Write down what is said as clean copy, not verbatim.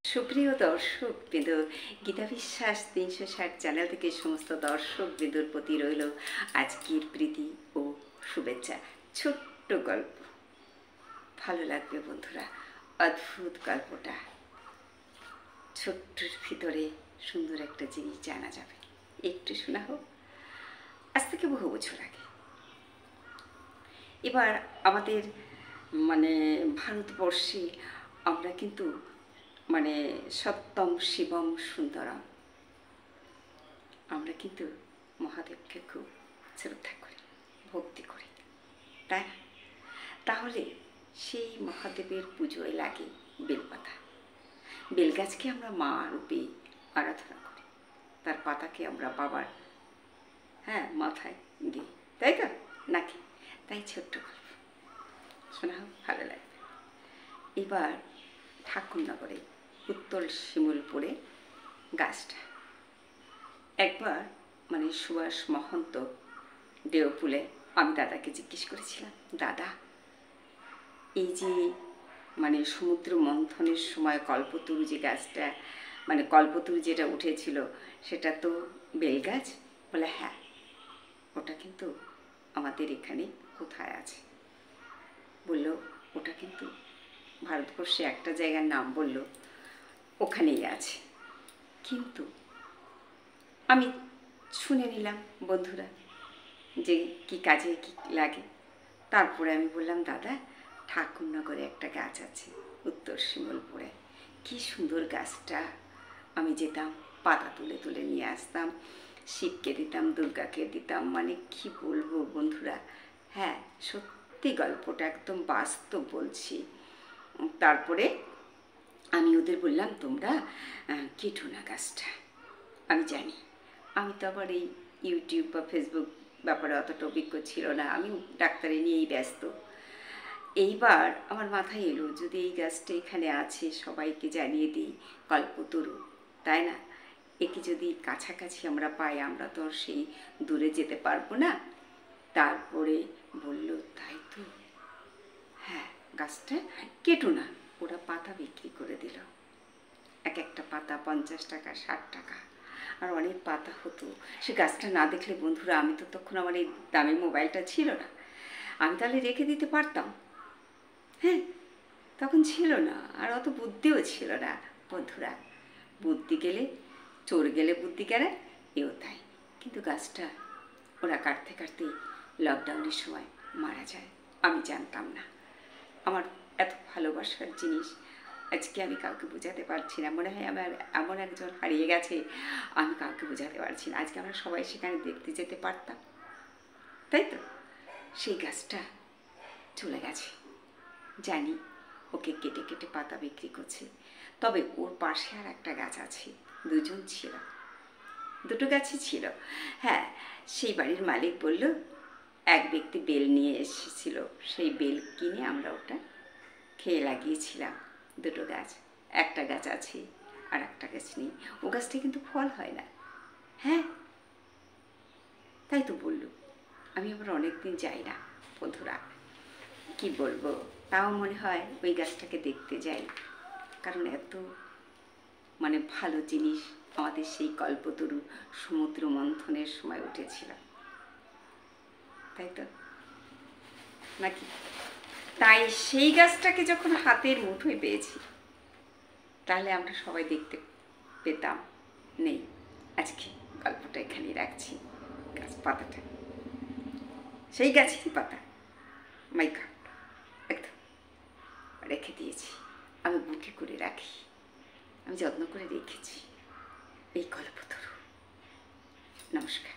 সুপ্রিয় দর্শক বিন্দু, গীতা বিশ্বাস ৩৬০ চ্যানেল থেকে সমস্ত দর্শক বিন্দুর প্রতি রইল আজকের প্রীতি ও শুভেচ্ছা। ছোট্ট গল্প, ভালো লাগবে বন্ধুরা। অদ্ভুত গল্পটা, ছোট্টর ভিতরে সুন্দর একটা জিনিস জানা যাবে। একটু শোনা হোক। আজ থেকে বহু বছর আগে, এবার আমাদের ভারতবর্ষে আমরা কিন্তু সত্যম শিবম সুন্দরম, আমরা কিন্তু মহাদেবকে খুব শ্রদ্ধা করি, ভক্তি করি, তাই না? তাহলে সেই মহাদেবের পুজোয় লাগে বেলপাতা। বেলগাছকে আমরা মা রূপে আরাধনা করি, তার পাতাকে আমরা বাবার মাথায় দিই, তাই তো নাকি? তাই ছোট্ট গল্প শোনা হোক, ভালো লাগবে। এবার ঠাকুরনগরে উত্তর শিমুলপুরে গাছটা একবার সুভাষ মহন্ত দেওপুলে, আমি দাদাকে জিজ্ঞেস করেছিলাম, দাদা এই যে সমুদ্র মন্থনের সময় কল্পতরু যে গাছটা কল্পতরু যেটা উঠেছিল সেটা তো বেলগাছ? বলে হ্যাঁ, ওটা কিন্তু আমাদের এখানে কোথায় আছে? বলল ওটা কিন্তু ভারতবর্ষে একটা জায়গার নাম বলল, ওখানেই আছে। কিন্তু আমি শুনে নিলাম বন্ধুরা যে কি কাজে কি লাগে। তারপরে আমি বললাম, দাদা ঠাকুরনগরে একটা গাছ আছে উত্তর শিমুলপুরে, কি সুন্দর গাছটা। আমি যেতাম, পাতা তুলে তুলে নিয়ে আসতাম, শিবকে দিতাম, দুর্গাকে দিতাম, কি বলবো বন্ধুরা। হ্যাঁ, সত্যি গল্পটা একদম বাস্তব বলছি। তারপরে আমি ওদের বললাম, তোমরা কেটো না গাছটা। আমি জানি, আমি তো আবার এই ইউটিউব বা ফেসবুক ব্যাপারে অতটা অভিজ্ঞ ছিল না, আমি ডাক্তারি নিয়েই ব্যস্ত। এইবার আমার মাথায় এলো, যদি এই গাছটা এখানে আছে সবাইকে জানিয়ে দিই, কল্পতরু, তাই না? একে যদি কাছাকাছি আমরা পাই, আমরা তো আর সেই দূরে যেতে পারবো না। তারপরে বলল, তাই তো, হ্যাঁ গাছটা কেটো না। ওরা পাতা বিক্রি করে দিল, এক একটা পাতা 50 টাকা 60 টাকা, আর অনেক পাতা হতো। সে গাছটা না দেখলে বন্ধুরা, আমি তো তখন আমার এই দামি মোবাইলটা ছিল না, আমি তাহলে রেখে দিতে পারতাম। হ্যাঁ, তখন ছিল না, আর অত বুদ্ধিও ছিল না বন্ধুরা। বুদ্ধি গেলে, চোর গেলে বুদ্ধি গেলে, এও তাই। কিন্তু গাছটা ওরা কাটতে কাটতে লকডাউনের সময় মারা যায়। আমি জানতাম না। আমার এত ভালোবাসার জিনিস আজকে আমি কাউকে বোঝাতে পারছি না। মনে হয় আমার এমন একজন হারিয়ে গেছে, আমি কাউকে বোঝাতে পারছি না। আজকে আমরা সবাই সেখানে দেখতে যেতে পারতাম, তাই তো? সেই গাছটা চলে গেছে, জানি ওকে কেটে কেটে পাতা বিক্রি করছে। তবে ওর পাশে আর একটা গাছ আছে, দুজন ছিল, দুটো গাছই ছিল। হ্যাঁ, সেই বাড়ির মালিক বলল, এক ব্যক্তি বেল নিয়ে এসেছিল, সেই বেল কিনে আমরা ওটা খেয়ে লাগিয়েছিলাম। দুটো গাছ, একটা গাছ আছে আর একটা গাছ নেই। ও গাছটা কিন্তু ফল হয় না। হ্যাঁ, তাই তো বললো। আমি আবার অনেকদিন যাই না বন্ধুরা, কি বলবো, তাও মনে হয় ওই গাছটাকে দেখতে যাই, কারণ এত ভালো জিনিস আমাদের সেই কল্পতরু সমুদ্র মন্থনের সময় উঠেছিল, তাই তো নাকি? তাই সেই গাছটাকে যখন হাতের মুঠোয় পেয়েছি, তাহলে আমরা সবাই দেখতে পেতাম। নেই, আজকে গল্পটা এখানেই রাখছি। গাছ পাতাটা সেই গাছেরই পাতা, মাইকা একদম রেখে দিয়েছি। আমি বুকে করে রাখি, আমি যত্ন করে রেখেছি এই কল্পতরু। নমস্কার।